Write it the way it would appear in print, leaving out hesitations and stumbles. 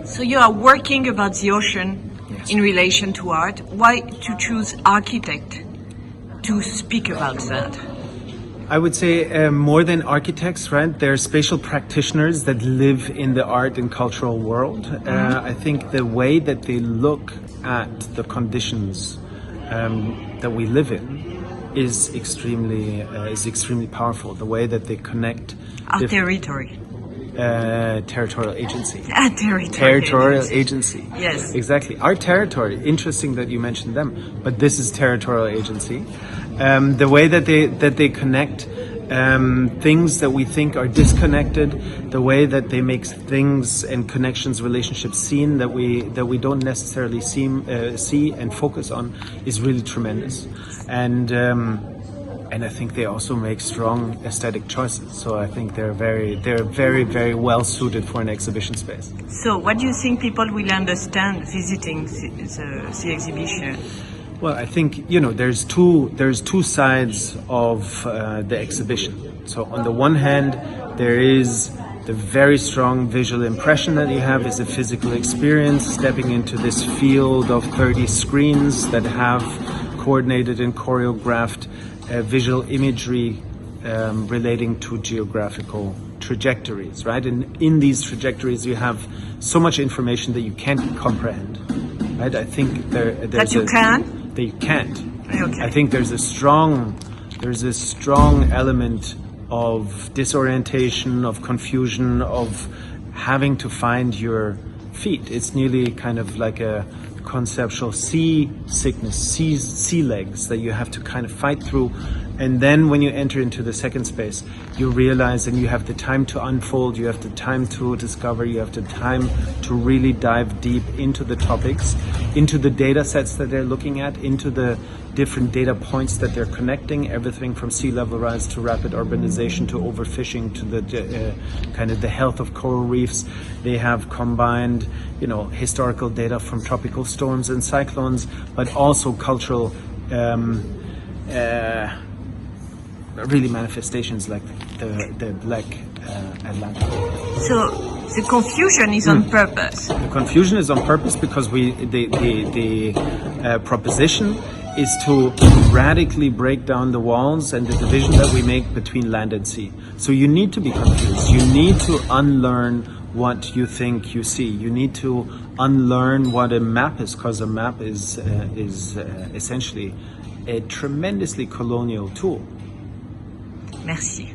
So you are working about the ocean in relation to art. Why to choose architect to speak about that? I would say more than architects, right? They're spatial practitioners that live in the art and cultural world. I think the way that they look at the conditions that we live in is extremely powerful. The way that they connect our territory. Territorial agency. Territorial agency. Yes. Exactly. Our territory. Interesting that you mentioned them, but this is territorial agency. The way that they connect things that we think are disconnected, the way that they make things and connections, relationships seen that we don't necessarily see and focus on is really tremendous. And I think they also make strong aesthetic choices. So I think they're very, very well suited for an exhibition space. So what do you think people will understand visiting the exhibition? Well, I think, there's two sides of the exhibition. So on the one hand, there is the very strong visual impression that you have is a physical experience, stepping into this field of 30 screens that have coordinated and choreographed visual imagery relating to geographical trajectories, right? And in these trajectories, you have so much information that you can't comprehend, right? I think that you can. That you can't. Okay. I think there's a strong element of disorientation, of confusion, of having to find your feet. It's nearly kind of like a conceptual sea sickness, sea legs that you have to kind of fight through. And then when you enter into the second space, you realize and you have the time to unfold, you have the time to discover, you have the time to really dive deep into the topics, into the data sets that they're looking at, into the different data points that they're connecting, everything from sea level rise to rapid urbanization to overfishing to the kind of the health of coral reefs. They have combined, historical data from tropical storms and cyclones, but also cultural really manifestations like the Black Atlantic. So the confusion is on purpose. The confusion is on purpose because the proposition is to radically break down the walls and the division that we make between land and sea. So you need to be confused. You need to unlearn what you think you see. You need to unlearn what a map is, because a map is essentially a tremendously colonial tool. Merci.